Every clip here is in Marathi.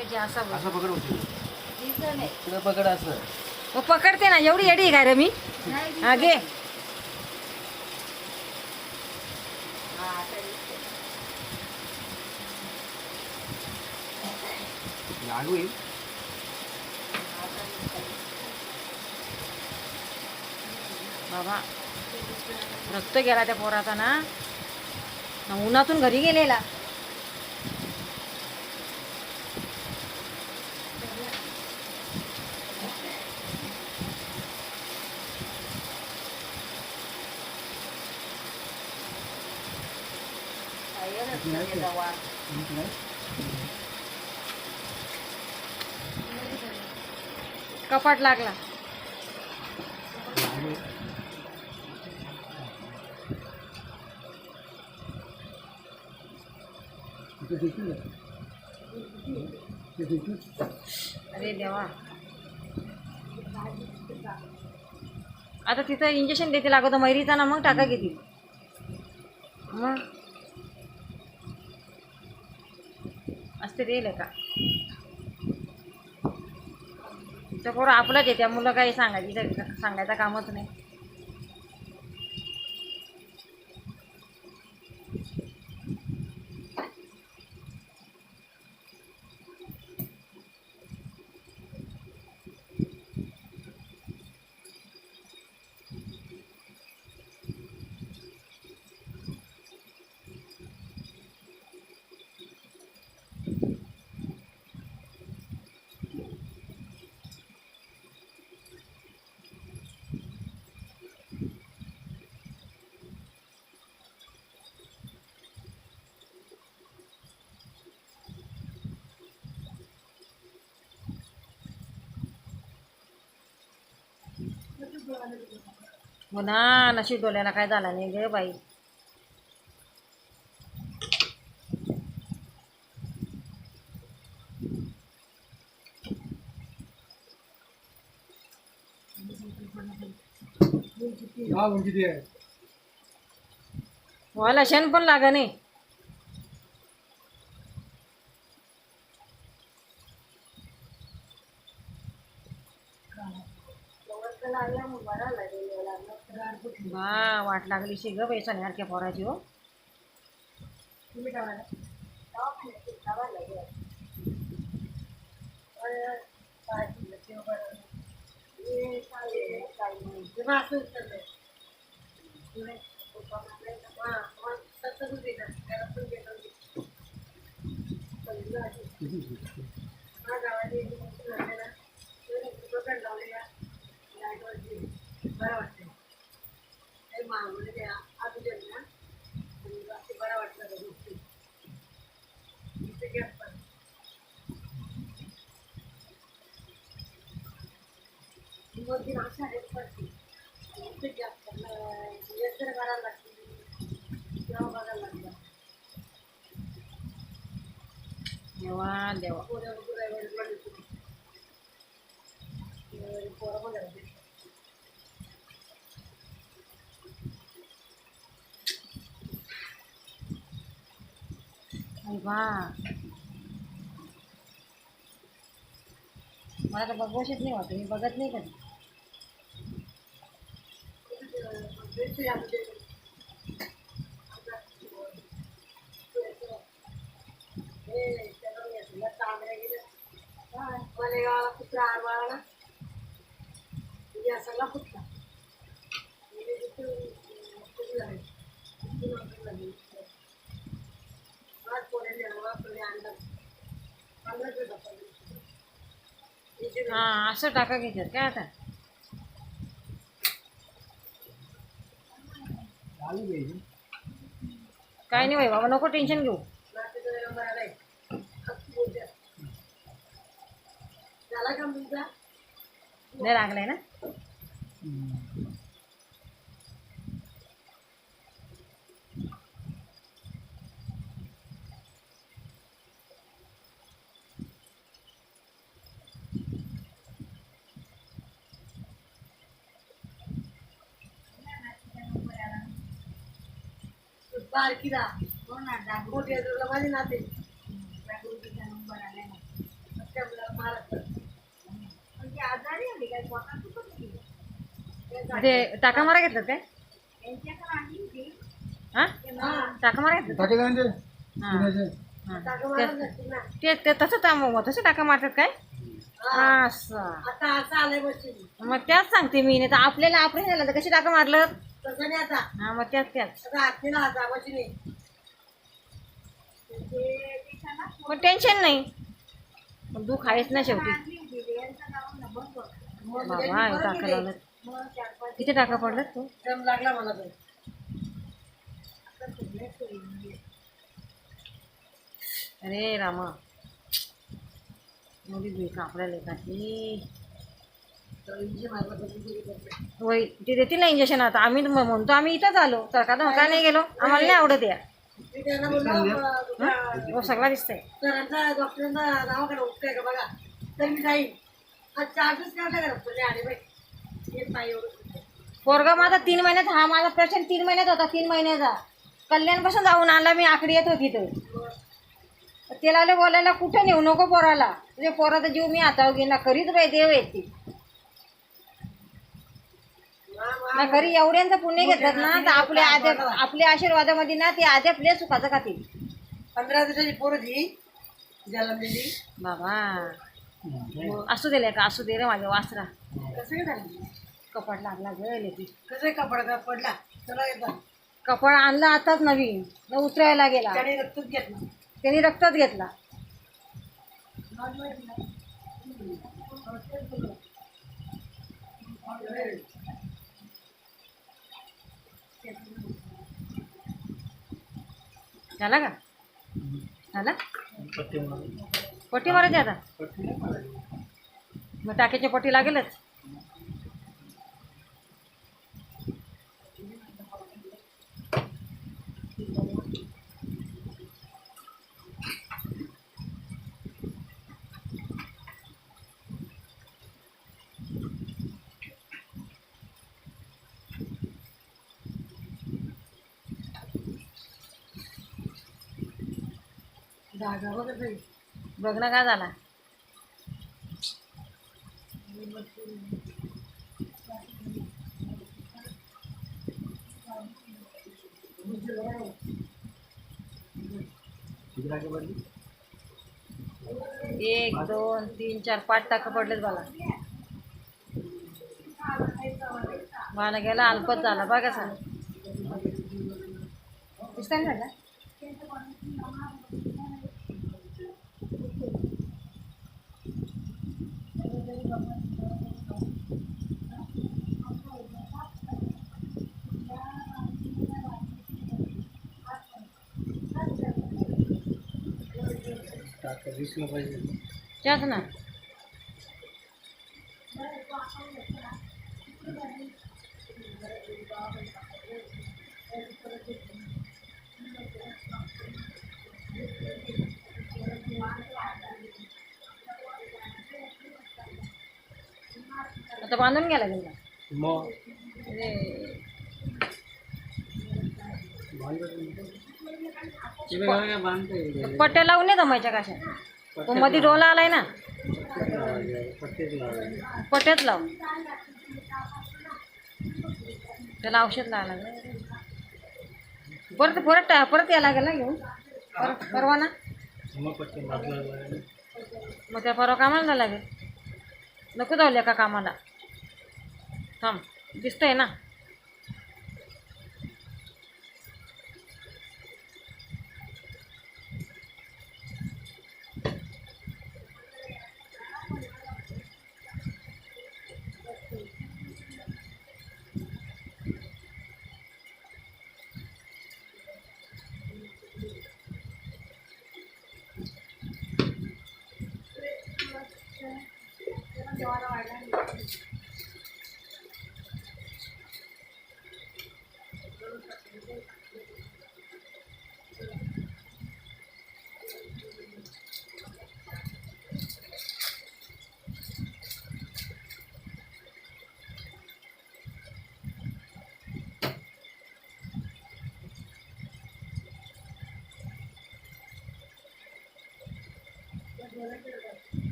पाहिजे असा बघ. असं पकड होती दिसलं नाही. तुला पकड असं मग पकडते ना, एवढी येडी आहे काय रे मी. हा घे. लागू येईल. बाबा रक्त गेला त्या पोराचा ना, उन्हातून घरी गेलेला. कपाट लागला. अरे देवा, आता तिथं इंजेक्शन देते लागत मैरीचा ना, मग टाका किती मग असते देईल का. तर पोरं आपलंच आहे, त्या मुलं काही सांगायचं कामच नाही. हो ना, नशीब डोल्याला काय झालं नाही गे बाई. व्हायला शेण पण लाग नाही. हा वाट लागली शे ग बाई सगळ्यासारख्या पोराची. हो देवा देवा. मला तर बघवशीच नाही होत, मी बघत नाही कधी. हा असं टाका घ्यायच्यात काय आता. काय नाही बाई बाबा, नको टेन्शन घेऊ. नाही लागलाय ना. बारकीला हो ना, मोठ्या माझे नाते नंबर आले ना. ते टाका मारा घेतलं काय हा टाका मारा घेतलं टाके जाणते ते तसं टाका मारतात काय असं मग त्याच सांगते मी नाही तर आपल्याला आपण झालं तर कशी टाका मारलं हा मग त्याच पण टेन्शन नाही पण दुःख आहेच ना शेवटी बाबा हे टाका लावलं किती टाका पडलं तू लागला मला तर अरे रामा मुली बी कापड्या लेखाची होय ते देतील ना इंजेक्शन आता आम्ही म्हणतो आम्ही इथंच आलो सरकार का नाही गेलो आम्हाला नाही आवडत या हो सगळा दिसतंय डॉक्टरांना नावाकडे उठतंय का बघा तर मी जाईन आज चार्जेस काय करत पोरगा माझा 3 महिन्यात हा माझा प्रश्न 3 महिन्यात होता 3 महिन्याचा कल्याणपासून जाऊन आणला मी आकडी येत होती तर ते लागले बोलायला कुठं नेऊ नको पोराला तुझ्या पोराचा जीव मी हातावर घेईन ना खरीच बाई देव येते ना खरी एवढ्यांचं पुण्य घेतात ना तर आपल्या आशीर्वादामध्ये ना ते आद्यापले सुखाचं खातील 15 दिवसाची पोरं ती जन्मलेली बाबा असू दिले का असू दे रे माझ्या वासरा कसं काय कपाट लागला गेले की कसं कपडा पडला चला येतात कपाट आणला आताच नवीन न उतरायला गेला त्याने रक्तच घेतलं त्यांनी रक्तच घेतला झाला का झाला पट्टी मारायची आता मग टाक्याची पट्टी लागेलच बघ ना काय झाला एक 2 3 4 5 टाका पडलेत मला गेला अल्पच झाला बघा सर दिसताय ना दिसलं पाहिजे त्याच ना आता बांधून गेला गेला मग पट्ट्या लावून नाही जमायच्या कशा तो मध्ये डोला आलाय ना पट्ट्याच लावून त्याला औषध लावायला लागलं परत परत परत यायला लागेल ना घेऊन परवा ना मग त्या परवा कामाला लागेल नको जाऊया का कामाला थांब दिसतंय ना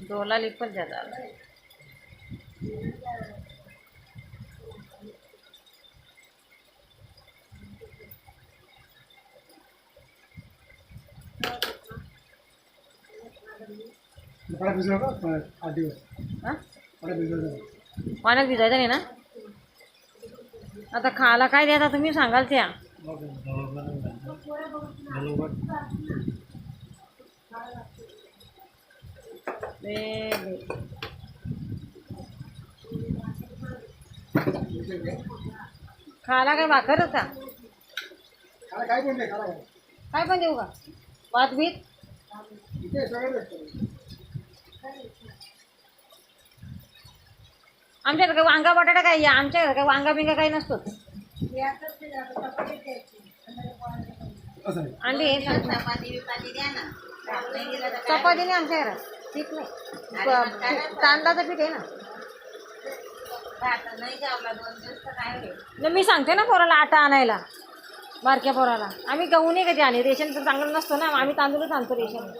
डोला लिपल जाता मला भिजवलं का 8 दिवस हां मला भिजवलं पाण्यात भिजायचं नाही ना. आता खायला काय द्यायचा तुम्ही सांगाल त्या. खायला काय भाकरच का? खाला काय पण नाही खाला काय काय पण देऊ का? भात बीत इथे सगळं भेटतं आमच्याकडे काय वांगा बटाटा काय या आमच्याकडे काय वांगा बिंगा काही नसतो. असं आहे अंडी हे चपाती नाही आमच्या घरात. ठीक नाही तांदळाचं पीठ आहे ना. मी सांगते ना पोराला आटा आणायला बारक्या पोराला. आम्ही गहू नाही कधी आले रेशन तर चांगलं नसतो ना आम्ही तांदूळच आणतो रेशन.